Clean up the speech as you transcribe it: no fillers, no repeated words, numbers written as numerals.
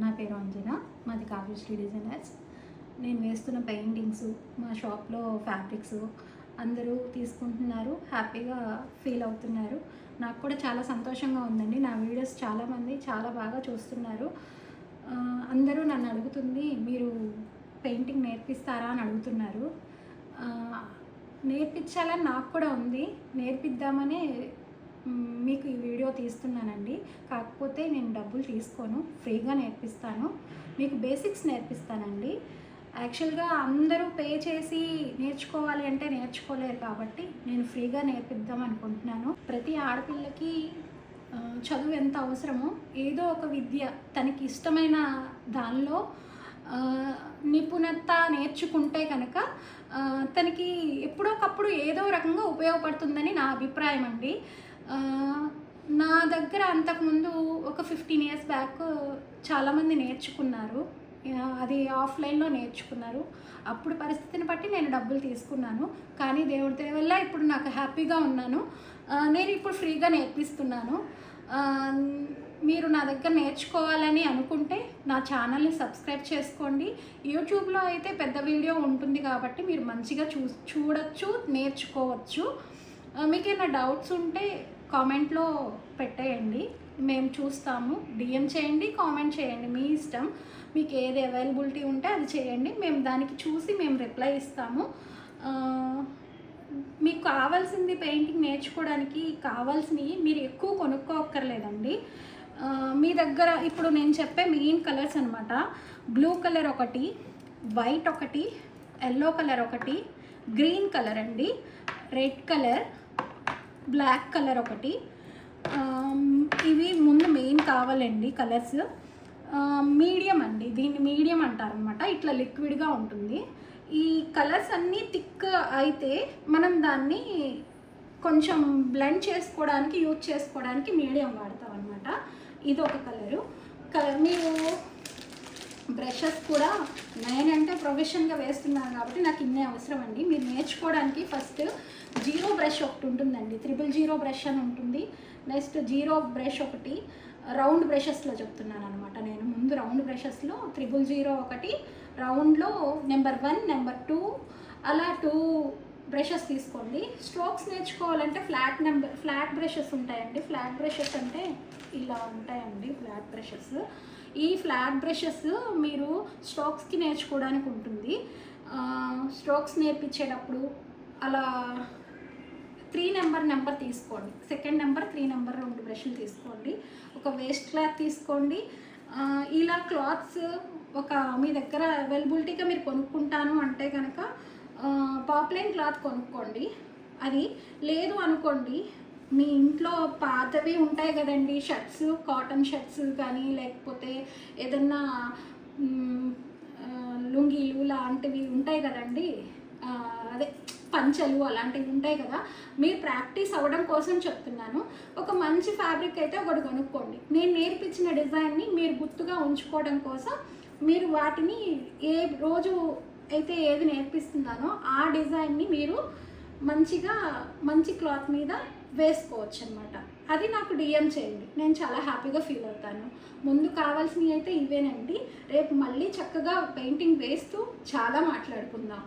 నా పేరు అంజన, మాది కావ్యశ్రీ డిజైనర్స్. నేను వేస్తున్న పెయింటింగ్స్, మా షాప్లో ఫ్యాబ్రిక్స్ అందరూ తీసుకుంటున్నారు, హ్యాపీగా ఫీల్ అవుతున్నారు. నాకు కూడా చాలా సంతోషంగా ఉందండి. నా వీడియోస్ చాలామంది చాలా బాగా చూస్తున్నారు. అందరూ నన్ను అడుగుతుంది, మీరు పెయింటింగ్ నేర్పిస్తారా అని అడుగుతున్నారు. నేర్పించాలని నాకు కూడా ఉంది, నేర్పిద్దామనే మీకు ఈ వీడియో తీస్తున్నానండి. కాకపోతే నేను డబ్బులు తీసుకోను, ఫ్రీగా నేర్పిస్తాను. మీకు బేసిక్స్ నేర్పిస్తానండి. యాక్చువల్గా అందరూ పే చేసి నేర్చుకోవాలి అంటే నేర్చుకోలేరు, కాబట్టి నేను ఫ్రీగా నేర్పిద్దాం అనుకుంటున్నాను. ప్రతి ఆడపిల్లకి చదువు ఎంత అవసరమో, ఏదో ఒక విద్య తనకి ఇష్టమైన దానిలో నిపుణత నేర్చుకుంటే కనుక తనకి ఎప్పుడోకప్పుడు ఏదో రకంగా ఉపయోగపడుతుందని నా అభిప్రాయం అండి. నా దగ్గర అంతకుముందు ఒక 15 years బ్యాక్ చాలామంది నేర్చుకున్నారు. అది ఆఫ్లైన్లో నేర్చుకున్నారు. అప్పుడు పరిస్థితిని బట్టి నేను డబ్బులు తీసుకున్నాను. కానీ దేవుడి దయ వల్ల ఇప్పుడు నాకు హ్యాపీగా ఉన్నాను. నేను ఇప్పుడు ఫ్రీగా నేర్పిస్తున్నాను. మీరు నా దగ్గర నేర్చుకోవాలని అనుకుంటే నా ఛానల్ని సబ్స్క్రైబ్ చేసుకోండి. యూట్యూబ్లో అయితే పెద్ద వీడియో ఉంటుంది కాబట్టి మీరు మంచిగా చూడొచ్చు, నేర్చుకోవచ్చు. మీకు ఏమైనా డౌట్స్ ఉంటే కామెంట్లో పెట్టేయండి, మేము చూస్తాము. డిఎం చేయండి, కామెంట్ చేయండి, మీ ఇష్టం. మీకు ఏది అవైలబిలిటీ ఉంటే అది చేయండి, మేము దానికి చూసి మేము రిప్లై ఇస్తాము. మీకు కావాల్సింది పెయింటింగ్ నేర్చుకోవడానికి కావాల్సినవి మీరు ఎక్కువ కొనుక్కోక్కర్లేదండి. మీ దగ్గర ఇప్పుడు నేను చెప్పే మెయిన్ కలర్స్ అనమాట. బ్లూ కలర్ ఒకటి, వైట్ ఒకటి, ఎల్లో కలర్ ఒకటి, గ్రీన్ కలర్ అండి, రెడ్ కలర్, బ్లాక్ కలర్ ఒకటి. ఇవి ముందు మెయిన్ కావాలండి కలర్స్. మీడియం అండి, దీన్ని మీడియం అంటారనమాట. ఇట్లా లిక్విడ్గా ఉంటుంది. ఈ కలర్స్ అన్నీ థిక్ అయితే మనం దాన్ని కొంచెం బ్లెండ్ చేసుకోవడానికి, యూజ్ చేసుకోవడానికి మీడియం వాడతాం అనమాట. ఇది ఒక కలరు. మీరు బ్రషెస్ కూడా నేనంటే ప్రొఫెషన్గా వేస్తున్నాను కాబట్టి నాకు ఇన్నే అవసరం అండి. మీరు నేర్చుకోవడానికి ఫస్ట్ జీరో బ్రష్ ఒకటి ఉంటుందండి, 000 బ్రష్ అని ఉంటుంది. నెక్స్ట్ జీరో బ్రష్ ఒకటి, రౌండ్ బ్రషెస్లో చెప్తున్నాను అనమాట. నేను ముందు రౌండ్ బ్రషెస్లో 000 ఒకటి, రౌండ్లో నెంబర్ 1, నెంబర్ 2 అలా 2 బ్రషెస్ తీసుకోండి. స్ట్రోక్స్ నేర్చుకోవాలంటే ఫ్లాట్ బ్రషెస్ ఉంటాయండి. ఫ్లాట్ బ్రషెస్ అంటే ఇలా ఉంటాయండి ఫ్లాట్ బ్రషెస్. ఈ ఫ్లాట్ బ్రషెస్ మీరు స్ట్రోక్స్కి నేర్చుకోవడానికి ఉంటుంది. స్ట్రోక్స్ నేర్పించేటప్పుడు అలా 3 నెంబర్ తీసుకోండి. సెకండ్ నెంబర్, 3 నెంబర్ 2 బ్రష్లు తీసుకోండి. ఒక వేస్ట్ క్లాత్ తీసుకోండి. ఇలా క్లాత్స్ ఒక మీ దగ్గర అవైలబిలిటీగా మీరు కొనుక్కుంటాను అంటే కనుక పాప్లైన్ క్లాత్ కొనుక్కోండి. అది లేదు అనుకోండి, మీ ఇంట్లో పాతవి ఉంటాయి కదండి, షర్ట్స్, కాటన్ షర్ట్స్ కానీ, లేకపోతే ఏదన్నా లుంగీలు లాంటివి ఉంటాయి కదండి, అదే పంచలు అలాంటివి ఉంటాయి కదా. మీరు ప్రాక్టీస్ అవ్వడం కోసం చెప్తున్నాను. ఒక మంచి ఫ్యాబ్రిక్ అయితే ఒకటి కొనుక్కోండి. నేను నేర్పించిన డిజైన్ని మీరు గుర్తుగా ఉంచుకోవడం కోసం మీరు వాటిని ఏ రోజు అయితే ఏది నేర్పిస్తున్నానో ఆ డిజైన్ని మీరు మంచి క్లాత్ మీద వేసుకోవచ్చు అనమాట. అది నాకు డిఎం చేయండి, నేను చాలా హ్యాపీగా ఫీల్ అవుతాను. ముందు కావాల్సినవి అయితే ఇవేనండి. రేపు మళ్ళీ చక్కగా పెయింటింగ్ వేస్తూ చాలా మాట్లాడుకుందాం.